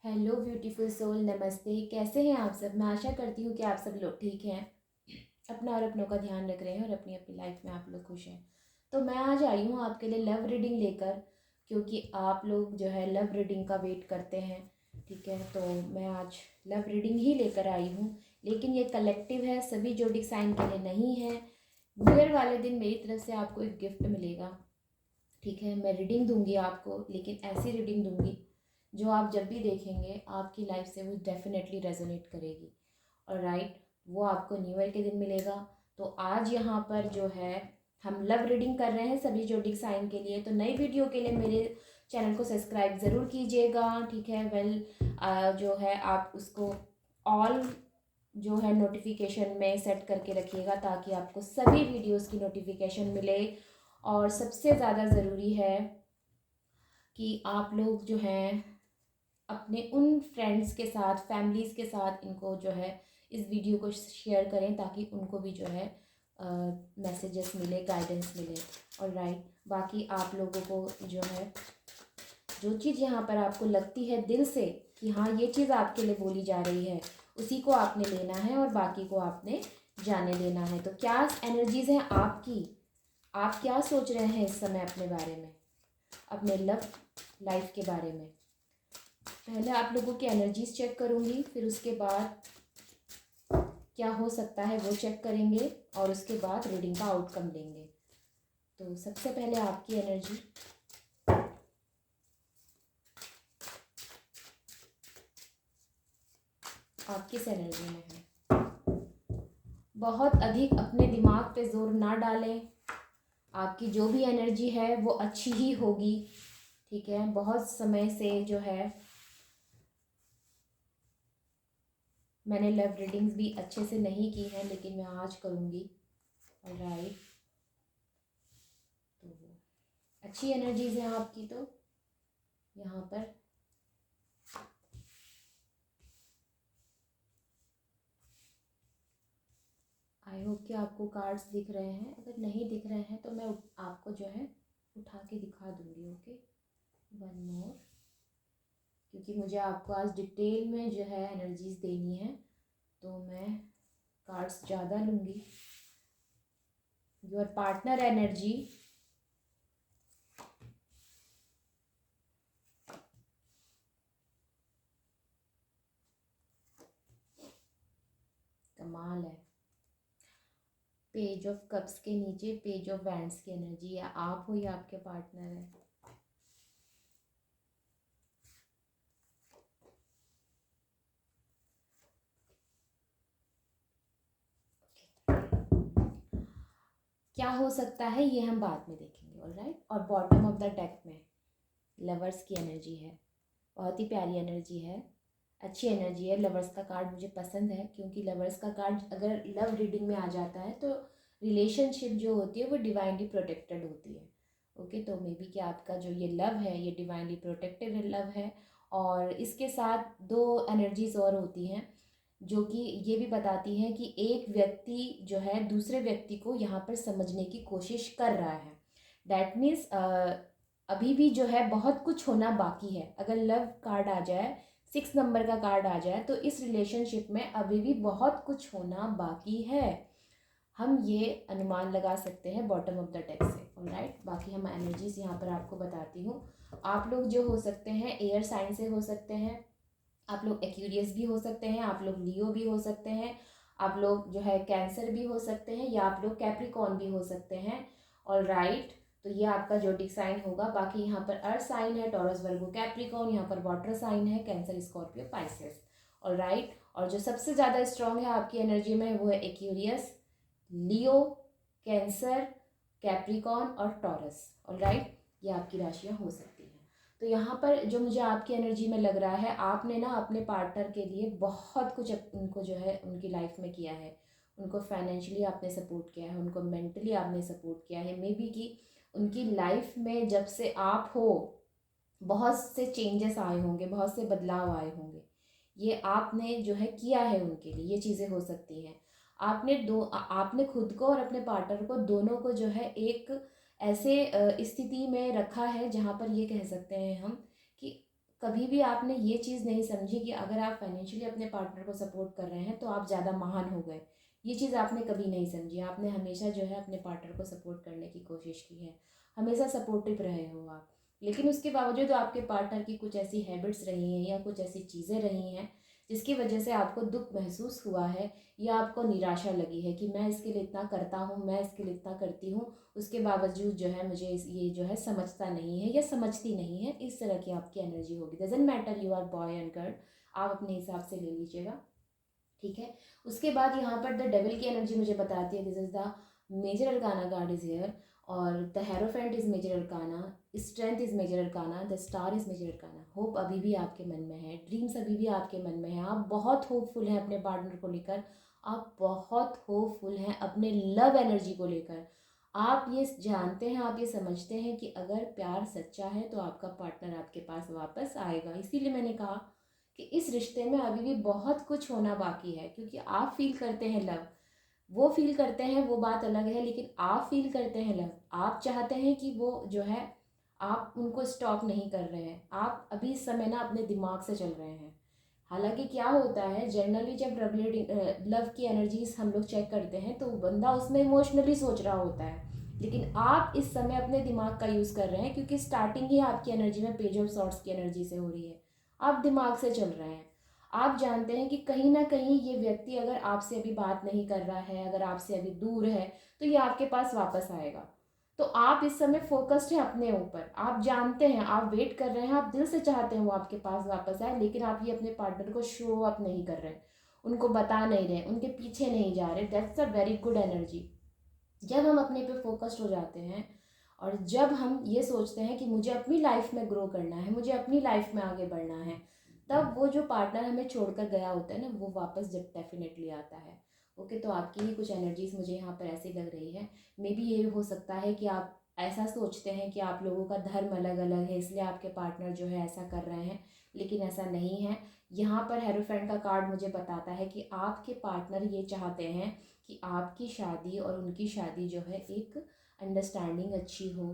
Hello beautiful soul, नमस्ते। कैसे हैं आप सब? मैं आशा करती हूँ कि आप सब लोग ठीक हैं, अपना और अपनों का ध्यान रख रहे हैं और अपनी अपनी लाइफ में आप लोग खुश हैं। तो मैं आज आई हूँ आपके लिए लव रीडिंग लेकर, क्योंकि आप लोग जो है लव रीडिंग का वेट करते हैं। ठीक है, तो मैं आज लव रीडिंग ही लेकर आई हूँ, लेकिन ये कलेक्टिव है, सभी जोडिक साइन के लिए नहीं है। न्यू ईयर वाले दिन मेरी तरफ से आपको एक गिफ्ट मिलेगा। ठीक है, मैं रीडिंग दूंगी आपको, लेकिन ऐसी रीडिंग दूंगी जो आप जब भी देखेंगे आपकी लाइफ से वो डेफिनेटली रेजोनेट करेगी। और राइट, वो आपको न्यू ईयर के दिन मिलेगा। तो आज यहाँ पर जो है हम लव रीडिंग कर रहे हैं सभी जोडिक साइन के लिए। तो नई वीडियो के लिए मेरे चैनल को सब्सक्राइब ज़रूर कीजिएगा। ठीक है, जो है आप उसको ऑल जो है नोटिफिकेशन में सेट करके रखिएगा, ताकि आपको सभी वीडियोस की नोटिफिकेशन मिले। और सबसे ज़्यादा ज़रूरी है कि आप लोग जो हैं अपने उन फ्रेंड्स के साथ, फैमिलीज़ के साथ इनको जो है इस वीडियो को शेयर करें, ताकि उनको भी जो है मैसेजेस मिले, गाइडेंस मिले। और राइट, बाकी आप लोगों को जो है जो चीज़ यहाँ पर आपको लगती है दिल से कि हाँ ये चीज़ आपके लिए बोली जा रही है, उसी को आपने लेना है और बाकी को आपने जाने देना है। तो क्या एनर्जीज़ हैं आपकी? आप क्या सोच रहे हैं इस समय अपने बारे में, अपने लव लाइफ के बारे में? पहले आप लोगों की एनर्जीज चेक करूँगी, फिर उसके बाद क्या हो सकता है वो चेक करेंगे, और उसके बाद रीडिंग का आउटकम लेंगे। तो सबसे पहले आपकी एनर्जी। आप किस एनर्जी में हैं? बहुत अधिक अपने दिमाग पे जोर ना डालें। आपकी जो भी एनर्जी है वो अच्छी ही होगी। ठीक है, बहुत समय से जो है मैंने लव रीडिंग्स भी अच्छे से नहीं की हैं, लेकिन मैं आज करूँगी। राइट, तो अच्छी एनर्जीज हैं आपकी। तो यहाँ पर आई होप कि आपको कार्ड्स दिख रहे हैं। अगर नहीं दिख रहे हैं तो मैं आपको जो है उठा के दिखा दूँगी। ओके, वन मोर, क्योंकि मुझे आपको आज डिटेल में जो है एनर्जीज देनी है, तो मैं कार्ड्स ज़्यादा लूँगी। योर पार्टनर एनर्जी, कमाल है। पेज ऑफ कप्स के नीचे पेज ऑफ वैंड्स की एनर्जी, या आप हो या आपके पार्टनर है। क्या हो सकता है ये हम बाद में देखेंगे। ऑलराइट, और बॉटम ऑफ द डेक में लवर्स की एनर्जी है। बहुत ही प्यारी एनर्जी है, अच्छी एनर्जी है। लवर्स का कार्ड मुझे पसंद है, क्योंकि लवर्स का कार्ड अगर लव रीडिंग में आ जाता है तो रिलेशनशिप जो होती है वो डिवाइनली प्रोटेक्टेड होती है। ओके, तो मे बी कि आपका जो ये लव है ये डिवाइनली प्रोटेक्टेड लव है। और इसके साथ दो एनर्जीज और होती हैं, जो कि ये भी बताती हैं कि एक व्यक्ति जो है दूसरे व्यक्ति को यहाँ पर समझने की कोशिश कर रहा है। डैट मीन्स अभी भी जो है बहुत कुछ होना बाकी है। अगर लव कार्ड आ जाए, 6 नंबर का कार्ड आ जाए, तो इस रिलेशनशिप में अभी भी बहुत कुछ होना बाकी है। हम ये अनुमान लगा सकते हैं बॉटम ऑफ द डेक से। ऑलराइट, बाकी हम एनर्जीज यहाँ पर आपको बताती हूँ। आप लोग जो हो सकते हैं एयर साइन से हो सकते हैं, आप लोग एक्यूरियस भी हो सकते हैं, आप लोग लियो भी हो सकते हैं, आप लोग जो है कैंसर भी हो सकते हैं, या आप लोग कैप्रिकॉर्न भी हो सकते हैं। ऑलराइट, तो ये आपका जोडिक साइन होगा। बाकी यहाँ पर अर्थ साइन है, टॉरस, वर्गो, कैप्रिकॉर्न। यहाँ पर वाटर साइन है, कैंसर, स्कॉर्पियो, पाइसेस। ऑलराइट, और जो सबसे ज़्यादा स्ट्रॉन्ग है आपकी एनर्जी में वो है एक्यूरियस, लियो, कैंसर, कैप्रिकॉर्न और टॉरस। ऑलराइट, ये आपकी राशियाँ हो सकती हैं। तो यहाँ पर जो मुझे आपकी एनर्जी में लग रहा है, आपने ना अपने पार्टनर के लिए बहुत कुछ उनको जो है उनकी लाइफ में किया है। उनको फाइनेंशियली आपने सपोर्ट किया है, उनको मेंटली आपने सपोर्ट किया है। मे बी कि उनकी लाइफ में जब से आप हो बहुत से चेंजेस आए होंगे, बहुत से बदलाव आए होंगे। ये आपने जो है किया है उनके लिए, ये चीज़ें हो सकती हैं। आपने खुद को और अपने पार्टनर को दोनों को जो है एक ऐसे स्थिति में रखा है जहाँ पर ये कह सकते हैं हम कि कभी भी आपने ये चीज़ नहीं समझी कि अगर आप फाइनेंशियली अपने पार्टनर को सपोर्ट कर रहे हैं तो आप ज़्यादा महान हो गए। ये चीज़ आपने कभी नहीं समझी। आपने हमेशा जो है अपने पार्टनर को सपोर्ट करने की कोशिश की है, हमेशा सपोर्टिव रहे हो आप। लेकिन उसके बावजूद आपके पार्टनर की कुछ ऐसी हैबिट्स रही हैं या कुछ ऐसी चीज़ें रही हैं जिसकी वजह से आपको दुख महसूस हुआ है या आपको निराशा लगी है कि मैं इसके लिए इतना करता हूँ, मैं इसके लिए इतना करती हूँ, उसके बावजूद जो है मुझे ये जो है समझता नहीं है या समझती नहीं है। इस तरह की आपकी एनर्जी होगी। Doesn't matter you are boy and girl, आप अपने हिसाब से ले लीजिएगा, ठीक है। उसके बाद यहाँ पर द डेविल की एनर्जी मुझे बताती है, this is the major arcana card is here, और the hierophant is major arcana, strength is major arcana, the star is major arcana. Hope अभी भी आपके मन में है, ड्रीम्स अभी भी आपके मन में है, आप बहुत होपफुल हैं अपने पार्टनर को लेकर, आप बहुत होपफुल हैं अपने लव एनर्जी को लेकर। आप ये जानते हैं, आप ये समझते हैं कि अगर प्यार सच्चा है तो आपका पार्टनर आपके पास वापस आएगा। इसीलिए मैंने कहा कि इस रिश्ते में अभी भी बहुत कुछ होना बाकी है, क्योंकि आप फील करते हैं लव, वो फील करते हैं, वो बात अलग है, लेकिन आप फील करते हैं लव। आप चाहते हैं कि वो जो है, आप उनको स्टॉप नहीं कर रहे हैं, आप अभी इस समय ना अपने दिमाग से चल रहे हैं। हालांकि क्या होता है, जनरली जब लव की एनर्जीज हम लोग चेक करते हैं तो बंदा उसमें इमोशनली सोच रहा होता है, लेकिन आप इस समय अपने दिमाग का यूज़ कर रहे हैं, क्योंकि स्टार्टिंग ही आपकी एनर्जी में पेज ऑफ सॉर्ट्स की एनर्जी से हो रही है। आप दिमाग से चल रहे हैं। आप जानते हैं कि कहीं ना कहीं ये व्यक्ति अगर आपसे अभी बात नहीं कर रहा है, अगर आपसे अभी दूर है, तो ये आपके पास वापस आएगा। तो आप इस समय फोकस्ड हैं अपने ऊपर, आप जानते हैं, आप वेट कर रहे हैं, आप दिल से चाहते हैं वो आपके पास वापस आए, लेकिन आप ये अपने पार्टनर को शो अप नहीं कर रहे, उनको बता नहीं रहे, उनके पीछे नहीं जा रहे। That's a very good energy. जब हम अपने पे फोकस्ड हो जाते हैं और जब हम ये सोचते हैं कि मुझे अपनी लाइफ में ग्रो करना है, मुझे अपनी लाइफ में आगे बढ़ना है, तब वो जो पार्टनर हमें छोड़कर गया होता है ना, वो वापस जब डेफिनेटली आता है। ओके, तो आपकी ही कुछ एनर्जीज मुझे यहाँ पर ऐसी लग रही है। मे बी ये हो सकता है कि आप ऐसा सोचते हैं कि आप लोगों का धर्म अलग अलग है, इसलिए आपके पार्टनर जो है ऐसा कर रहे हैं, लेकिन ऐसा नहीं है। यहाँ पर हेरोफेंट का कार्ड मुझे बताता है कि आपके पार्टनर ये चाहते हैं कि आपकी शादी और उनकी शादी जो है एक अंडरस्टैंडिंग अच्छी हो,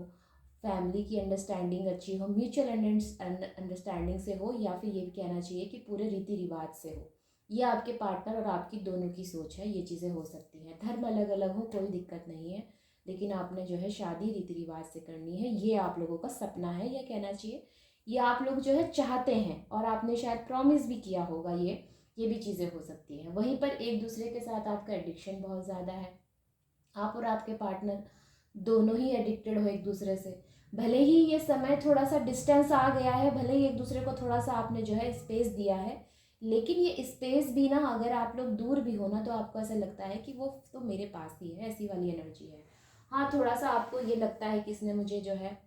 फैमिली की अंडरस्टैंडिंग अच्छी हो, म्यूचुअल अंडरस्टैंडिंग से हो, या फिर ये भी कहना चाहिए कि पूरे रीति रिवाज से हो। ये आपके पार्टनर और आपकी दोनों की सोच है, ये चीज़ें हो सकती हैं। धर्म अलग अलग हो कोई दिक्कत नहीं है, लेकिन आपने जो है शादी रीति रिवाज से करनी है, ये आप लोगों का सपना है, या कहना चाहिए ये आप लोग जो है चाहते हैं, और आपने शायद प्रॉमिस भी किया होगा। ये भी चीज़ें हो सकती हैं। वहीं पर एक दूसरे के साथ आपका एडिक्शन बहुत ज़्यादा है, आप और आपके पार्टनर दोनों ही एडिक्टेड हो एक दूसरे से। भले ही ये समय थोड़ा सा डिस्टेंस आ गया है, भले ही एक दूसरे को थोड़ा सा आपने जो है स्पेस दिया है, लेकिन ये स्पेस भी ना, अगर आप लोग दूर भी हो ना, तो आपको ऐसा लगता है कि वो तो मेरे पास ही है, ऐसी वाली एनर्जी है। हाँ, थोड़ा सा आपको ये लगता है कि इसने मुझे जो है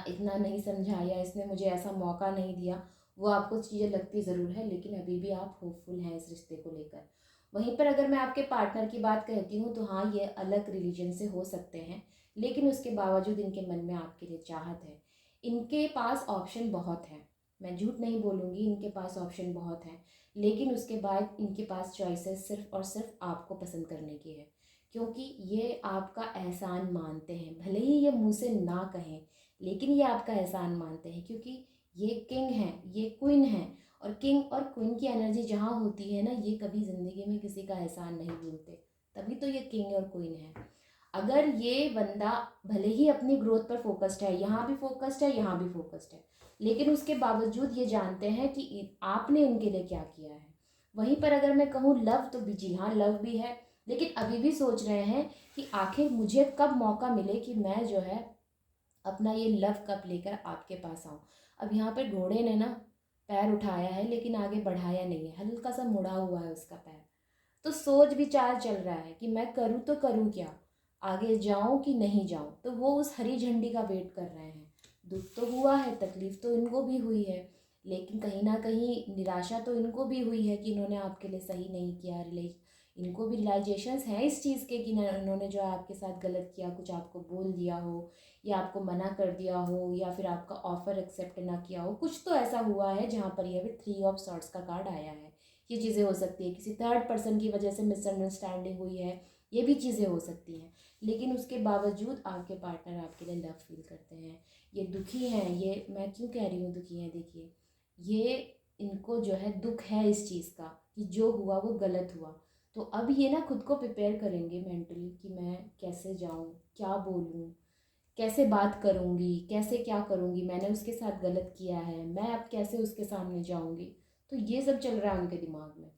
इतना नहीं समझा, या इसने मुझे ऐसा मौका नहीं दिया, वो आपको चीज़ें लगती ज़रूर है, लेकिन अभी भी आप होपफुल हैं इस रिश्ते को लेकर। वहीं पर अगर मैं आपके पार्टनर की बात कहती हूँ तो हाँ, ये अलग रिलीजन से हो सकते हैं, लेकिन उसके बावजूद इनके मन में आपके लिए चाहत है। इनके पास ऑप्शन बहुत हैं, मैं झूठ नहीं बोलूँगी, इनके पास ऑप्शन बहुत हैं, लेकिन उसके बाद इनके पास चॉइसेस सिर्फ और सिर्फ आपको पसंद करने की है, क्योंकि ये आपका एहसान मानते हैं। भले ही ये मुँह से ना कहें, लेकिन ये आपका एहसान मानते हैं, क्योंकि ये किंग हैं, ये क्वीन हैं, और किंग और क्वीन की एनर्जी जहाँ होती है ना, ये कभी ज़िंदगी में किसी का एहसान नहीं भूलते, तभी तो ये किंग और क्वीन है। अगर ये बंदा भले ही अपनी ग्रोथ पर फोकस्ड है, यहाँ भी फोकस्ड है, यहाँ भी फोकस्ड है, लेकिन उसके बावजूद ये जानते हैं कि आपने इनके लिए क्या किया है। वहीं पर अगर मैं कहूँ लव, तो भी जी हाँ, लव भी है, लेकिन अभी भी सोच रहे हैं कि आखिर मुझे कब मौका मिले कि मैं जो है अपना ये लव कप लेकर आपके पास आऊँ। अब यहाँ पे घोड़े ने ना पैर उठाया है, लेकिन आगे बढ़ाया नहीं है, हल्का सा मुड़ा हुआ है उसका पैर। तो सोच विचार चल रहा है कि मैं करूँ तो करूँ क्या, आगे जाऊँ कि नहीं जाऊँ। तो वो उस हरी झंडी का वेट कर रहे हैं। दुख तो हुआ है, तकलीफ तो इनको भी हुई है, लेकिन कहीं ना कहीं निराशा तो इनको भी हुई है कि इन्होंने आपके लिए सही नहीं किया। इनको भी रियलाइजेशंस हैं इस चीज़ के कि इन्होंने जो है आपके साथ गलत किया, कुछ आपको बोल दिया हो, या आपको मना कर दिया हो, या फिर आपका ऑफ़र एक्सेप्ट ना किया हो। कुछ तो ऐसा हुआ है जहाँ पर यह भी 3 ऑफ सॉर्ट्स का कार्ड आया है। ये चीज़ें हो सकती है, किसी थर्ड पर्सन की वजह से मिसअंडरस्टैंडिंग हुई है, ये भी चीज़ें हो सकती हैं। लेकिन उसके बावजूद आपके पार्टनर आपके लिए लव फील करते हैं, ये दुखी हैं, ये मैं क्यों कह रही हूँ दुखी हैं, देखिए ये इनको जो है दुख है इस चीज़ का कि जो हुआ वो गलत हुआ। तो अब ये ना खुद को प्रिपेयर करेंगे मेंटली कि मैं कैसे जाऊँ, क्या बोलूँ, कैसे बात करूँगी, कैसे क्या करूँगी, मैंने उसके साथ गलत किया है, मैं अब कैसे उसके सामने जाऊँगी। तो ये सब चल रहा है उनके दिमाग में।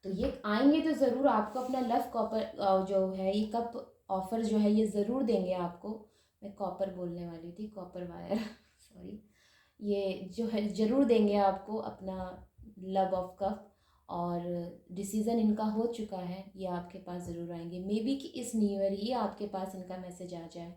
तो ये आएंगे तो ज़रूर आपको अपना लव कॉपर जो है ये कप ऑफ़र जो है ये ज़रूर देंगे आपको। मैं कॉपर बोलने वाली थी, कॉपर वायर सॉरी। ये जो है ज़रूर देंगे आपको अपना लव ऑफ कप। और डिसीज़न इनका हो चुका है, ये आपके पास ज़रूर आएंगे। मे बी कि इस न्यू ईयर ही आपके पास इनका मैसेज आ जाए,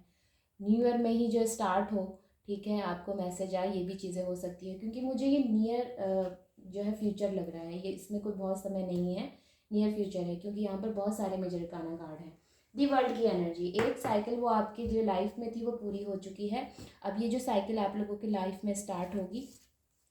न्यू ईयर में ही जो स्टार्ट हो, ठीक है, आपको मैसेज आए, ये भी चीज़ें हो सकती है। क्योंकि मुझे ये नियर जो है फ्यूचर लग रहा है, ये इसमें कोई बहुत समय नहीं है, नियर फ्यूचर है। क्योंकि यहाँ पर बहुत सारे मेजर काना कार्ड हैं। दी वर्ल्ड की एनर्जी, एक साइकिल वो आपकी जो लाइफ में थी वो पूरी हो चुकी है। अब ये जो साइकिल आप लोगों की लाइफ में स्टार्ट होगी,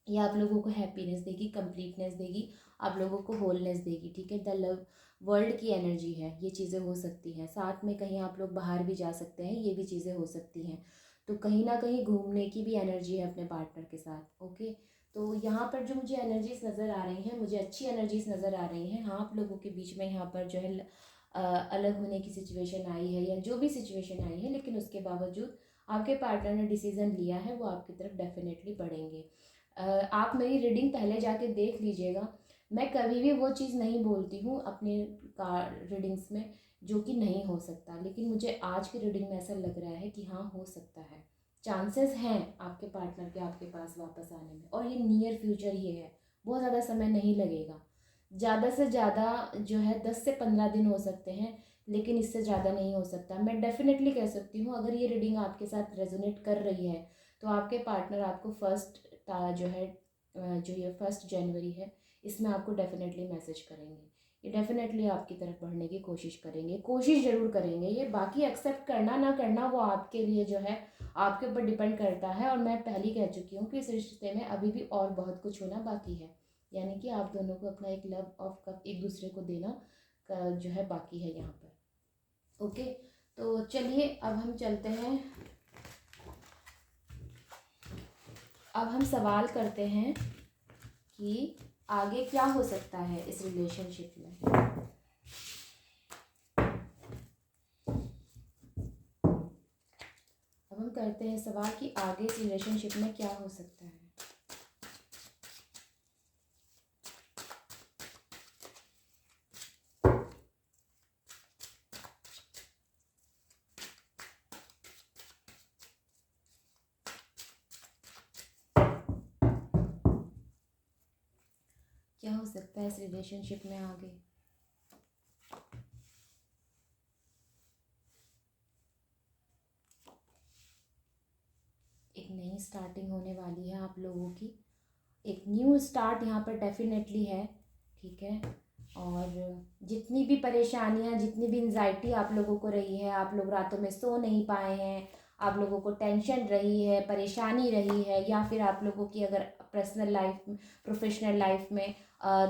ये आप लोगों को हैप्पीनेस देगी, कंप्लीटनेस देगी, आप लोगों को होलनेस देगी, ठीक है। द लव वर्ल्ड की एनर्जी है, ये चीज़ें हो सकती हैं। साथ में कहीं आप लोग बाहर भी जा सकते हैं, ये भी चीज़ें हो सकती हैं। तो कहीं ना कहीं घूमने की भी एनर्जी है अपने पार्टनर के साथ, ओके। तो यहाँ पर जो मुझे एनर्जीज नज़र आ रही हैं, मुझे अच्छी एनर्जीज नज़र आ रही हैं। हाँ, आप लोगों के बीच में यहाँ पर जो है अलग होने की सिचुएशन आई है या जो भी सिचुएशन आई है, लेकिन उसके बावजूद आपके पार्टनर ने डिसीज़न लिया है, वो आपकी तरफ डेफिनेटली बढ़ेंगे। आप मेरी रीडिंग पहले जाके देख लीजिएगा। मैं कभी भी वो चीज़ नहीं बोलती हूँ अपने रीडिंग्स में जो कि नहीं हो सकता, लेकिन मुझे आज की रीडिंग में ऐसा लग रहा है कि हाँ, हो सकता है। चांसेस हैं आपके पार्टनर के आपके पास वापस आने में, और ये नियर फ्यूचर ही है, बहुत ज़्यादा समय नहीं लगेगा। ज़्यादा से ज़्यादा जो है 10 से 15 दिन हो सकते हैं, लेकिन इससे ज़्यादा नहीं हो सकता। मैं डेफिनेटली कह सकती हूँ, अगर ये रीडिंग आपके साथ रेजोनेट कर रही है तो आपके पार्टनर आपको फर्स्ट जो है जो ये 1 जनवरी है, इसमें आपको डेफिनेटली मैसेज करेंगे। ये डेफिनेटली आपकी तरफ बढ़ने की कोशिश करेंगे, कोशिश ज़रूर करेंगे। ये बाकी एक्सेप्ट करना ना करना वो आपके लिए जो है आपके ऊपर डिपेंड करता है। और मैं पहले कह चुकी हूँ कि इस रिश्ते में अभी भी और बहुत कुछ होना बाकी है, यानी कि आप दोनों को अपना एक लव ऑफ कप एक दूसरे को देना जो है बाकी है यहाँ पर, ओके। तो चलिए अब हम चलते हैं, अब हम सवाल करते हैं कि आगे क्या हो सकता है इस रिलेशनशिप में। अब हम करते हैं सवाल कि आगे इस रिलेशनशिप में क्या हो सकता है। क्या हो सकता है इस रिलेशनशिप में आगे। एक नई स्टार्टिंग होने वाली है आप लोगों की, एक न्यू स्टार्ट यहाँ पर डेफिनेटली है, ठीक है। और जितनी भी परेशानियाँ, जितनी भी एंजाइटी आप लोगों को रही है, आप लोग रातों में सो नहीं पाए हैं, आप लोगों को टेंशन रही है, परेशानी रही है, या फिर आप लोगों की अगर पर्सनल लाइफ, प्रोफेशनल लाइफ में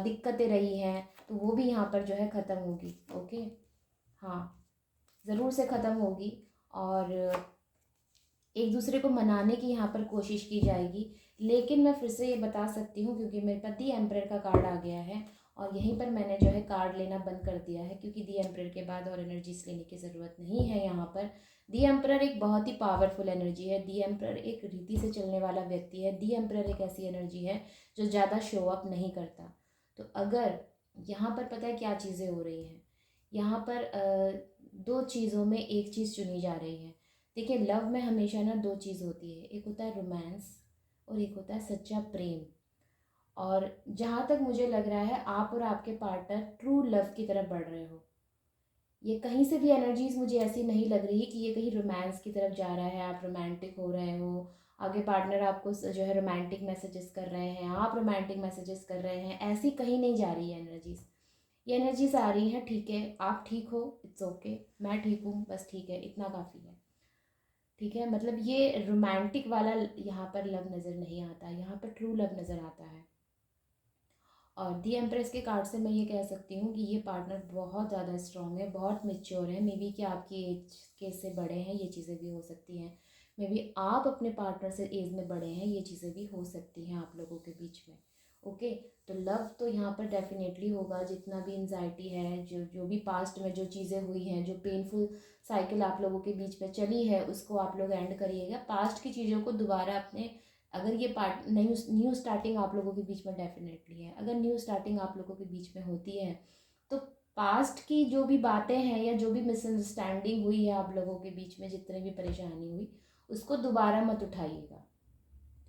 दिक्कतें रही हैं, तो वो भी यहाँ पर जो है ख़त्म होगी, ओके। हाँ, ज़रूर से ख़त्म होगी। और एक दूसरे को मनाने की यहाँ पर कोशिश की जाएगी। लेकिन मैं फिर से ये बता सकती हूँ, क्योंकि मेरे पास दी एम्परर का कार्ड आ गया है, और यहीं पर मैंने जो है कार्ड लेना बंद कर दिया है, क्योंकि दी एम्परर के बाद और एनर्जीज लेने की ज़रूरत नहीं है यहाँ पर। दी एम्परर एक बहुत ही पावरफुल एनर्जी है। दी एम्परर एक रीति से चलने वाला व्यक्ति है। दी एम्परर एक ऐसी एनर्जी है जो ज़्यादा शो अप नहीं करता। तो अगर यहाँ पर पता है क्या चीज़ें हो रही हैं, यहाँ पर दो चीज़ों में एक चीज़ चुनी जा रही है। देखिए, लव में हमेशा ना दो चीज़ होती है, एक होता है रोमांस और एक होता है सच्चा प्रेम। और जहाँ तक मुझे लग रहा है आप और आपके पार्टनर ट्रू लव की तरफ बढ़ रहे हो। ये कहीं से भी एनर्जीज मुझे ऐसी नहीं लग रही कि ये कहीं रोमांस की तरफ जा रहा है, आप रोमांटिक हो रहे हो, आगे पार्टनर आपको जो है रोमांटिक मैसेजेस कर रहे हैं, आप रोमांटिक मैसेजेस कर रहे हैं, ऐसी कहीं नहीं जा रही है एनर्जीज। ये एनर्जीज आ रही हैं, ठीक है आप ठीक हो, इट्स ओके, मैं ठीक हूँ, बस ठीक है, इतना काफ़ी है, ठीक है। मतलब ये रोमांटिक वाला यहाँ पर लव नज़र नहीं आता, यहाँ पर ट्रू लव नज़र आता है। और दी एम्प्रेस के कार्ड से मैं ये कह सकती हूँ कि ये पार्टनर बहुत ज़्यादा स्ट्रॉन्ग है, बहुत मेच्योर है, मे बी कि आपकी एज के से बड़े हैं, ये चीज़ें भी हो सकती हैं। मे बी आप अपने पार्टनर से एज में बड़े हैं, ये चीज़ें भी हो सकती हैं आप लोगों के बीच में। ओके, तो लव तो यहाँ पर डेफिनेटली होगा। जितना भी एंजाइटी है, जो जो भी पास्ट में जो चीज़ें हुई हैं, जो पेनफुल साइकिल आप लोगों के बीच में चली है, उसको आप लोग एंड करिएगा। पास्ट की चीज़ों को दोबारा अपने, अगर ये पार्ट न्यू स्टार्टिंग आप लोगों के बीच में डेफिनेटली है। अगर न्यू स्टार्टिंग आप लोगों के बीच में होती है तो पास्ट की जो भी बातें हैं या जो भी मिसअंडरस्टैंडिंग हुई है आप लोगों के बीच में, जितने भी परेशानी हुई, उसको दोबारा मत उठाइएगा,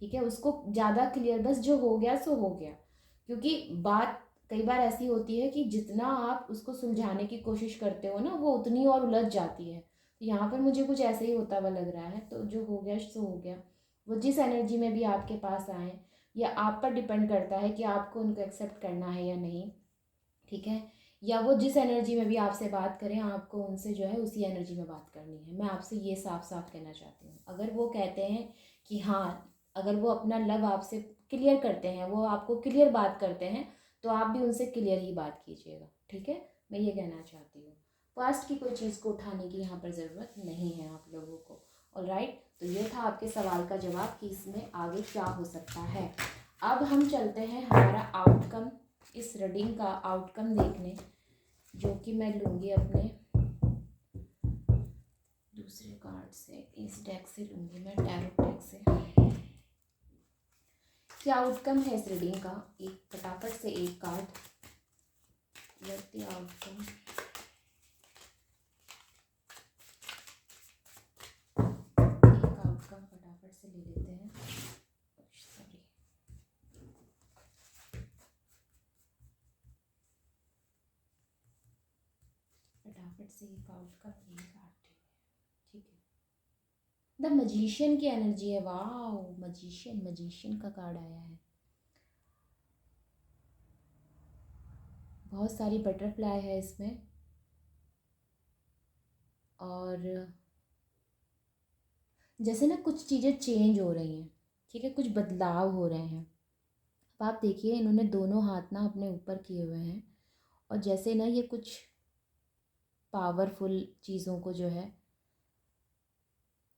ठीक है। उसको ज़्यादा क्लियर, बस जो हो गया सो हो गया। क्योंकि बात कई बार ऐसी होती है कि जितना आप उसको सुलझाने की कोशिश करते हो ना, वो उतनी और उलझ जाती है। तो यहाँ पर मुझे कुछ ऐसे ही होता हुआ लग रहा है। तो जो हो गया सो हो गया। वो जिस एनर्जी में भी आपके पास आए, या आप पर डिपेंड करता है कि आपको उनको एक्सेप्ट करना है या नहीं, ठीक है। या वो जिस एनर्जी में भी आपसे बात करें, आपको उनसे जो है उसी एनर्जी में बात करनी है। मैं आपसे ये साफ साफ कहना चाहती हूँ। अगर वो कहते हैं कि हाँ, अगर वो अपना लव आपसे क्लियर करते हैं, वो आपको क्लियर बात करते हैं, तो आप भी उनसे क्लियर ही बात कीजिएगा, ठीक है। मैं ये कहना चाहती हूँ। पास्ट की कोई चीज़ को उठाने की यहाँ पर ज़रूरत नहीं है आप लोगों को। ऑलराइट, तो ये था आपके सवाल का जवाब कि इसमें आगे क्या हो सकता है। अब हम चलते हैं हमारा आउटकम, इस रीडिंग का आउटकम देखने, जो कि मैं लूँगी अपने दूसरे कार्ड से, इस डेक से लूँगी मैं, टैरो डेक से। क्या आउटकम है इस रीडिंग का? एक फटाफट से एक कार्ड, लेट द आउटकम। एक आउटकम फटाफट से ले लेते हैं। सॉरी, फटाफट से एक आउटकम ये काटते हैं, ठीक है। द मजिशियन की एनर्जी है। वाओ, मजिशियन, मजिशियन का कार्ड आया है। बहुत सारी बटरफ्लाई है इसमें, और जैसे ना कुछ चीज़ें चेंज हो रही हैं, ठीक है, कुछ बदलाव हो रहे हैं। अब आप देखिए, इन्होंने दोनों हाथ ना अपने ऊपर किए हुए हैं, और जैसे ना ये कुछ पावरफुल चीज़ों को जो है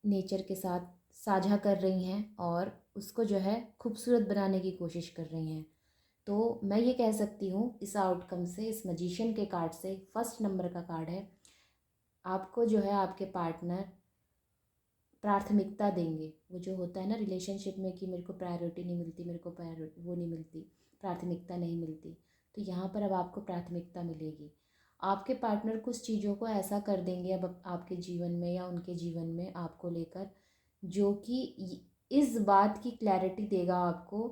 नेचर के साथ साझा कर रही हैं, और उसको जो है खूबसूरत बनाने की कोशिश कर रही हैं। तो मैं ये कह सकती हूँ इस आउटकम से, इस मजिशियन के कार्ड से, फर्स्ट नंबर का कार्ड है, आपको जो है आपके पार्टनर प्राथमिकता देंगे। वो जो होता है ना रिलेशनशिप में कि मेरे को प्रायोरिटी नहीं मिलती, मेरे को वो नहीं मिलती, प्राथमिकता नहीं मिलती, तो यहाँ पर अब आपको प्राथमिकता मिलेगी। आपके पार्टनर कुछ चीज़ों को ऐसा कर देंगे अब आपके जीवन में या उनके जीवन में आपको लेकर, जो कि इस बात की क्लैरिटी देगा आपको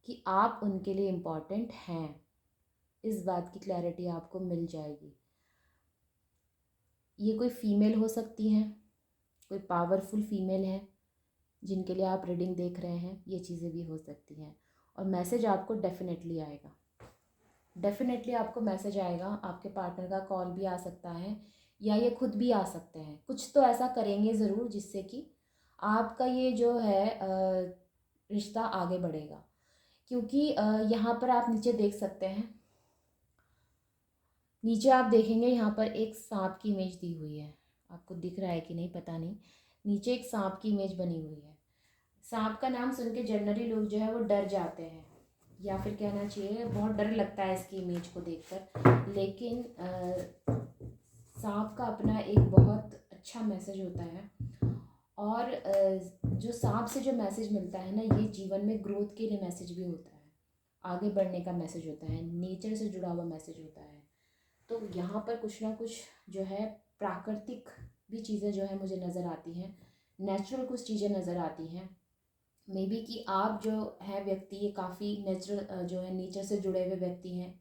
कि आप उनके लिए इम्पॉर्टेंट हैं। इस बात की क्लैरिटी आपको मिल जाएगी। ये कोई फीमेल हो सकती हैं, कोई पावरफुल फीमेल है जिनके लिए आप रीडिंग देख रहे हैं, ये चीज़ें भी हो सकती हैं। और मैसेज आपको डेफिनेटली आएगा, डेफिनेटली आपको मैसेज आएगा। आपके पार्टनर का कॉल भी आ सकता है, या ये खुद भी आ सकते हैं। कुछ तो ऐसा करेंगे ज़रूर जिससे कि आपका ये जो है रिश्ता आगे बढ़ेगा। क्योंकि यहाँ पर आप नीचे देख सकते हैं, नीचे आप देखेंगे यहाँ पर एक सांप की इमेज दी हुई है। आपको दिख रहा है कि नहीं पता नहीं, नीचे एक सांप की इमेज बनी हुई है। सांप का नाम सुन के जनरली लोग जो है वो डर जाते हैं, या फिर कहना चाहिए बहुत डर लगता है इसकी इमेज को देखकर। लेकिन सांप का अपना एक बहुत अच्छा मैसेज होता है, और जो सांप से जो मैसेज मिलता है ना, ये जीवन में ग्रोथ के लिए मैसेज भी होता है, आगे बढ़ने का मैसेज होता है, नेचर से जुड़ा हुआ मैसेज होता है। तो यहाँ पर कुछ ना कुछ जो है प्राकृतिक भी चीज़ें जो है मुझे नज़र आती हैं, नेचुरल कुछ चीज़ें नज़र आती हैं। मे बी कि आप जो है व्यक्ति, ये काफ़ी नेचुरल जो है नेचर से जुड़े हुए व्यक्ति हैं,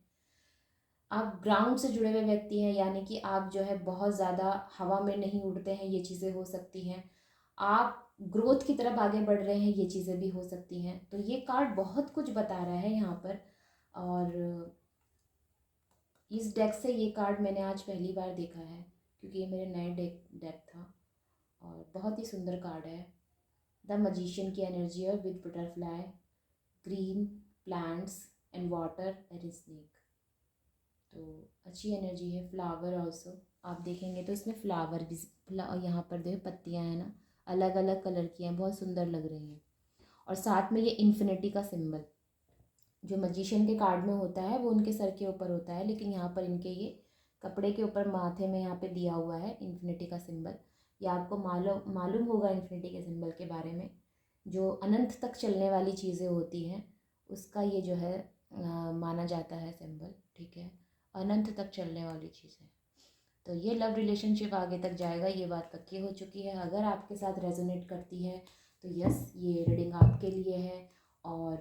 आप ग्राउंड से जुड़े हुए व्यक्ति हैं, यानी कि आप जो है बहुत ज़्यादा हवा में नहीं उड़ते हैं, ये चीज़ें हो सकती हैं। आप ग्रोथ की तरफ आगे बढ़ रहे हैं, ये चीज़ें भी हो सकती हैं। तो ये कार्ड बहुत कुछ बता रहा है यहाँ पर। और इस डेक से ये कार्ड मैंने आज पहली बार देखा है, क्योंकि ये मेरे नए डेक था, और बहुत ही सुंदर कार्ड है। द मजिशियन की एनर्जी है, with butterfly, green plants and water and snake. तो अच्छी एनर्जी है। फ्लावर ऑल्सो आप देखेंगे तो इसमें फ्लावर भी, यहाँ पर देखो पत्तियाँ हैं ना, अलग अलग कलर की हैं, बहुत सुंदर लग रही हैं। और साथ में ये इन्फिनिटी का सिंबल जो मजिशियन के कार्ड में होता है वो उनके सर के ऊपर होता है, लेकिन यहाँ पर इनके ये कपड़े के ऊपर माथे में यहाँ पे दिया हुआ है इन्फिनिटी का सिंबल। या आपको मालूम होगा इन्फिनिटी के सिंबल के बारे में, जो अनंत तक चलने वाली चीज़ें होती हैं उसका ये जो है माना जाता है सिंबल, ठीक है, अनंत तक चलने वाली चीज़ें। तो ये लव रिलेशनशिप आगे तक जाएगा, ये बात पक्की हो चुकी है। अगर आपके साथ रेजोनेट करती है तो यस, ये रीडिंग आपके लिए है। और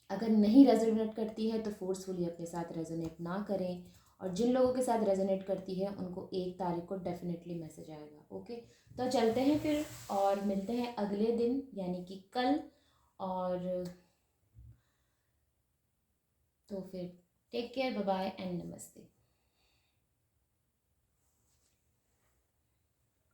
अगर नहीं रेजोनेट करती है तो फोर्सफुली अपने साथ रेजोनेट ना करें। और जिन लोगों के साथ रेजोनेट करती है उनको 1 तारीख को डेफिनेटली मैसेज आएगा। ओके, तो चलते हैं फिर और मिलते हैं अगले दिन यानी कि कल। और तो फिर take care, bye bye and नमस्ते।